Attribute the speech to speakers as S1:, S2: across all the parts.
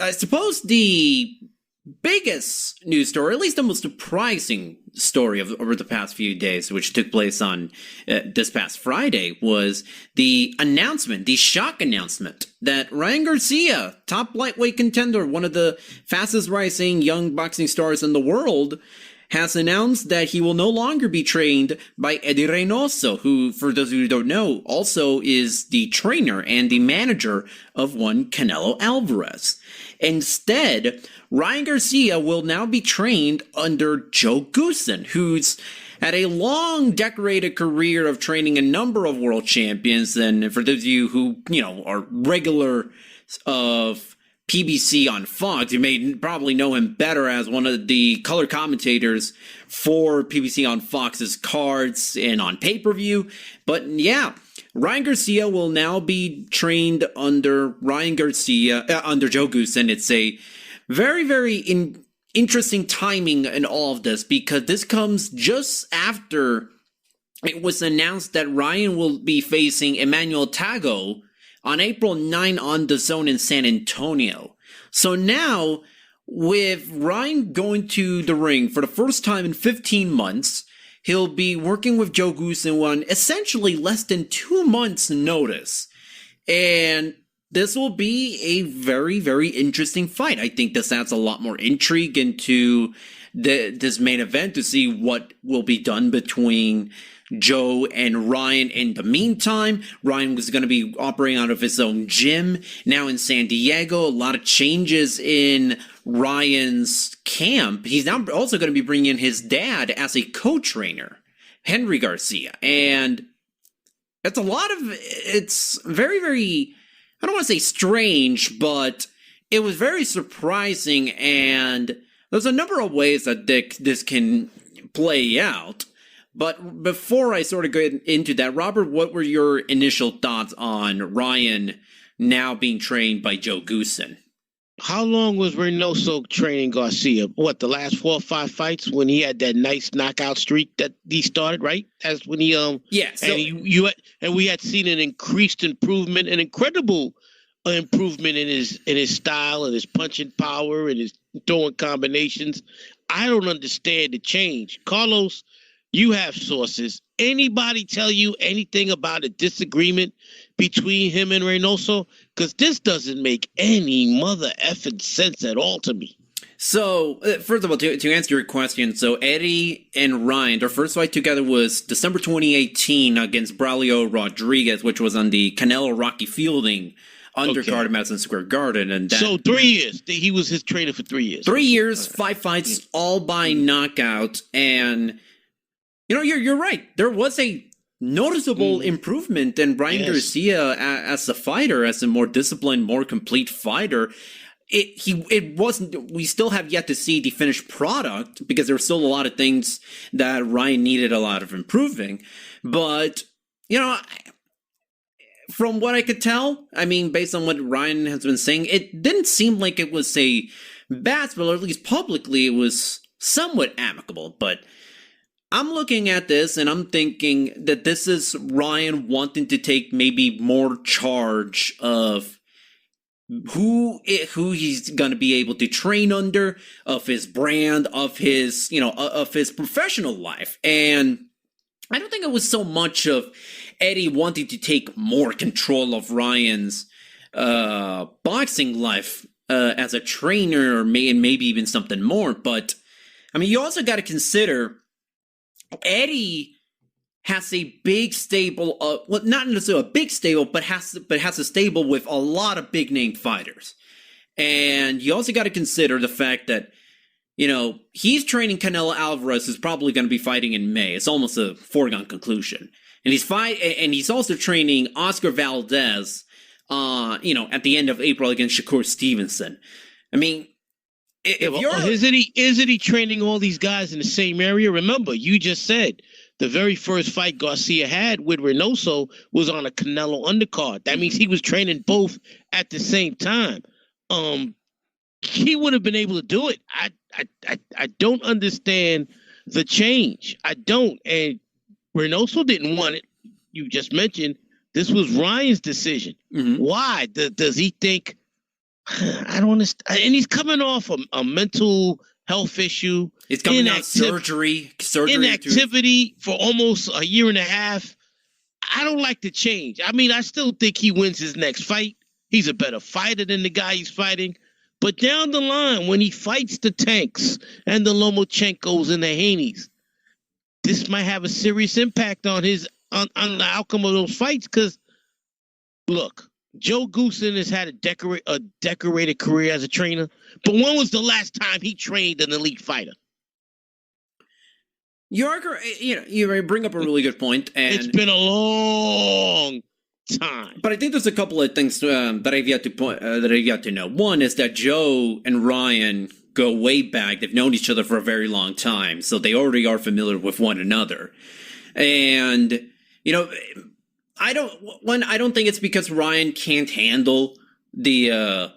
S1: I suppose the biggest news story, at least the most surprising story of over the past few days, which took place on this past Friday, was the announcement, the shock announcement that Ryan Garcia, top lightweight contender, one of the fastest rising young boxing stars in the world, has announced that he will no longer be trained by Eddie Reynoso, who, for those who don't know, also is the trainer and the manager of one Canelo Alvarez. Instead, Ryan Garcia will now be trained under Joe Goossen, who's had a long, decorated career of training a number of world champions. And for those of you who, are regular of PBC on Fox, you may probably know him better as one of the color commentators for PBC on Fox's cards and on pay-per-view. But yeah, Ryan Garcia will now be trained under under Joe Goossen. It's a very, very interesting timing in all of this, because this comes just after it was announced that Ryan will be facing Emmanuel Tago on April 9 on the Zone in San Antonio. So now, with Ryan going to the ring for the first time in 15 months, he'll be working with Joe Goossen on essentially less than 2 months' notice. And this will be a very, very interesting fight. I think this adds a lot more intrigue into this main event to see what will be done between Joe and Ryan. In the meantime, Ryan was going to be operating out of his own gym now in San Diego. A lot of changes in Ryan's camp. He's now also going to be bringing in his dad as a co-trainer, Henry Garcia. And it's very, very, I don't want to say strange, but it was very surprising. And there's a number of ways that this can play out. But before I sort of get into that, Robert, what were your initial thoughts on Ryan now being trained by Joe Goossen?
S2: How long was Reynoso training Garcia? What, the last 4 or 5 fights when he had that nice knockout streak that he started, right? That's when he
S1: yeah. So,
S2: and we had seen an increased improvement, an incredible improvement in his style and his punching power and his throwing combinations. I don't understand the change, Carlos. You have sources. Anybody tell you anything about a disagreement between him and Reynoso? Because this doesn't make any mother effing sense at all to me.
S1: So, first of all, to answer your question, so Eddie and Ryan, their first fight together was December 2018 against Braulio Rodriguez, which was on the Canelo Rocky Fielding undercard at Madison Square Garden. And
S2: so 3 years. He was his trainer for 3 years.
S1: 3 years, 5 fights, all by knockout. And you're right. There was a noticeable improvement in Ryan Garcia as a fighter, as a more disciplined, more complete fighter. It wasn't. We still have yet to see the finished product, because there were still a lot of things that Ryan needed a lot of improving. But from what I could tell, I mean, based on what Ryan has been saying, it didn't seem like it was a bad spell, or at least publicly, it was somewhat amicable. But I'm looking at this and I'm thinking that this is Ryan wanting to take maybe more charge of who he's going to be able to train under, of his brand, of his, of his professional life. And I don't think it was so much of Eddie wanting to take more control of Ryan's boxing life as a trainer, or maybe even something more. But I mean, you also got to consider Eddie has a big stable of, well, not necessarily a big stable, but has a stable with a lot of big name fighters. And you also got to consider the fact that, he's training Canelo Alvarez, who's probably going to be fighting in May. It's almost a foregone conclusion. And he's also training Oscar Valdez, at the end of April against Shakur Stevenson. I mean,
S2: isn't he training all these guys in the same area? Remember, you just said the very first fight Garcia had with Reynoso was on a Canelo undercard. That means he was training both at the same time. He would have been able to do it. I don't understand the change. I don't. And Reynoso didn't want it. You just mentioned this was Ryan's decision. Mm-hmm. Why? Does he think I don't understand. And he's coming off a mental health issue.
S1: It's coming out surgery,
S2: inactivity for almost a year and a half. I don't like the change. I mean, I still think he wins his next fight. He's a better fighter than the guy he's fighting. But down the line, when he fights the Tanks and the Lomachenkos and the Haneys, this might have a serious impact on the outcome of those fights. Because, look, Joe Goossen has had a decorated career as a trainer. But when was the last time he trained an elite fighter?
S1: You bring up a really good point, and
S2: it's been a long time.
S1: But I think there's a couple of things that I've yet to know. One is that Joe and Ryan go way back; they've known each other for a very long time, so they already are familiar with one another. And I don't think it's because Ryan can't handle the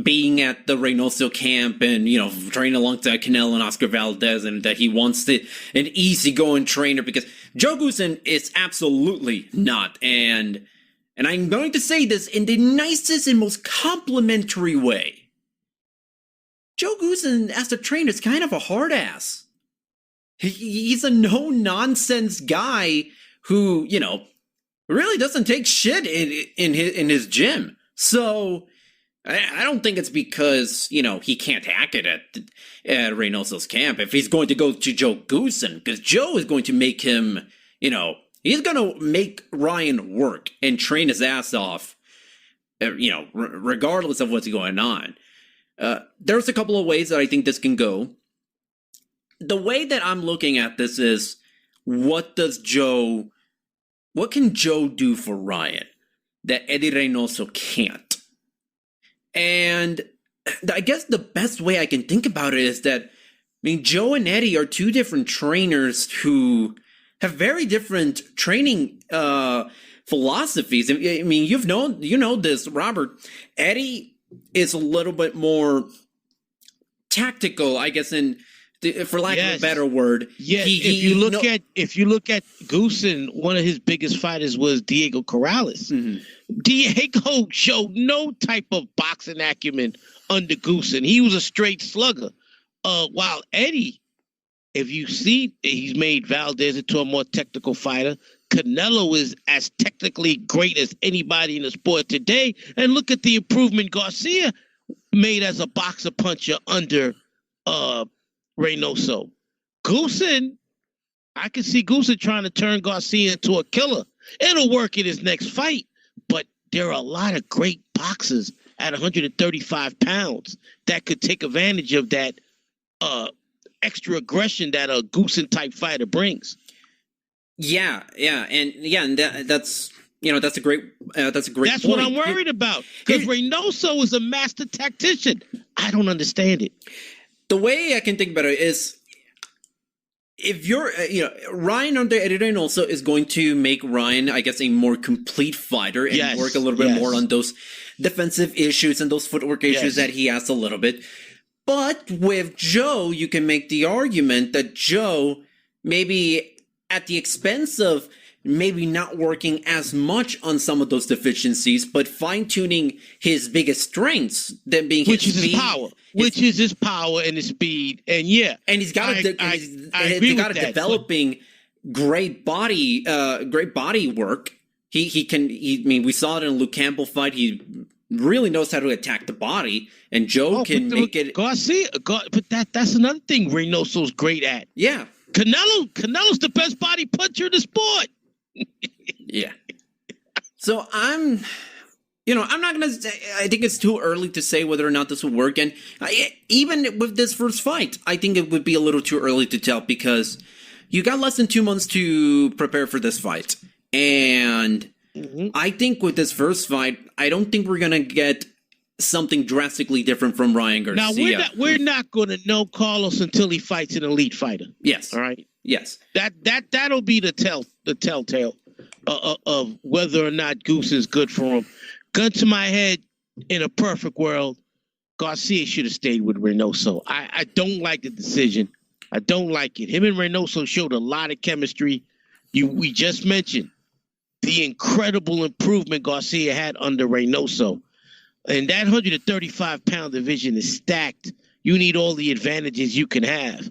S1: being at the Reynoso camp and, training alongside Canelo and Oscar Valdez, and that he wants an easygoing trainer, because Joe Goossen is absolutely not. And I'm going to say this in the nicest and most complimentary way. Joe Goossen as a trainer is kind of a hard ass. He's a no-nonsense guy who, really doesn't take shit in his gym. So I don't think it's because, he can't hack it at Reynoso's camp. If he's going to go to Joe Goossen, because Joe is going to make him, he's going to make Ryan work and train his ass off, regardless of what's going on. There's a couple of ways that I think this can go. The way that I'm looking at this is, what can Joe do for Ryan that Eddie Reynoso can't? And I guess the best way I can think about it is that, Joe and Eddie are two different trainers who have very different training philosophies. You know this, Robert. Eddie is a little bit more tactical, I guess, for lack of a better word.
S2: Yeah, if you look at Goossen, one of his biggest fighters was Diego Corrales. Mm-hmm. Diego showed no type of boxing acumen under Goossen. He was a straight slugger. While Eddie, if you see, he's made Valdez into a more technical fighter. Canelo is as technically great as anybody in the sport today. And look at the improvement Garcia made as a boxer puncher under Reynoso. Goossen, I can see Goossen trying to turn Garcia into a killer. It'll work in his next fight, but there are a lot of great boxers at 135 pounds that could take advantage of that extra aggression that a Goossen type fighter brings.
S1: And that's a great That's
S2: point. What I'm worried about, because Reynoso is a master tactician. I don't understand it.
S1: The way I can think about it is, if you're, Ryan under Eddie Reynoso is going to make Ryan, I guess, a more complete fighter and work a little bit more on those defensive issues and those footwork issues that he has a little bit. But with Joe, you can make the argument that Joe, maybe at the expense of maybe not working as much on some of those deficiencies, but fine-tuning his biggest strengths, then being
S2: which is his power and his speed, and
S1: he's got a developing great body work. We saw it in a Luke Campbell fight. He really knows how to attack the body, and Joe can make it.
S2: Garcia, but that's another thing Reynoso's great at.
S1: Yeah,
S2: Canelo's the best body puncher in the sport.
S1: Yeah. So I'm not going to say, I think it's too early to say whether or not this will work. And even with this first fight, I think it would be a little too early to tell, because you got less than 2 months to prepare for this fight. And I think with this first fight, I don't think we're going to get something drastically different from Ryan Garcia.
S2: Now, we're not going to know Carlos until he fights an elite fighter.
S1: Yes.
S2: All right.
S1: Yes.
S2: That'll be the telltale of whether or not Goose is good for him. Gun to my head, in a perfect world, Garcia should have stayed with Reynoso. I don't like the decision. I don't like it. Him and Reynoso showed a lot of chemistry. We just mentioned the incredible improvement Garcia had under Reynoso. And that 135-pound division is stacked. You need all the advantages you can have.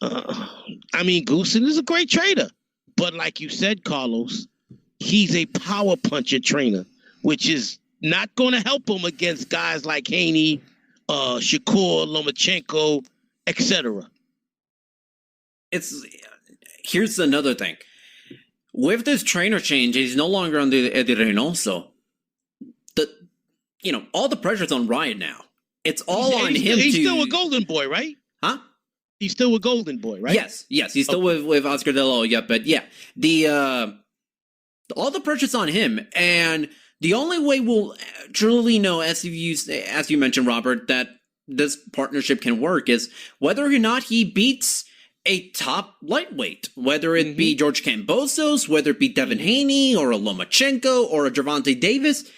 S2: I mean, Goosen is a great trainer. But like you said, Carlos, he's a power puncher trainer, which is not going to help him against guys like Haney, Shakur, Lomachenko, etc.
S1: Here's another thing. With this trainer change, he's no longer under Eddie Reynoso. All the pressure's on Ryan now. It's all on him.
S2: He's still a golden boy, right?
S1: Huh?
S2: He's still a golden boy, right?
S1: Yes. He's still with Oscar De La Hoya, but yeah, all the pressure's on him, and the only way we'll truly know, as you mentioned, Robert, that this partnership can work is whether or not he beats a top lightweight, whether it be George Kambosos, whether it be Devin Haney or a Lomachenko or a Gervonta Davis.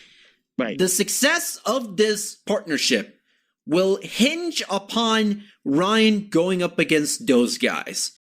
S2: Right.
S1: The success of this partnership will hinge upon Ryan going up against those guys.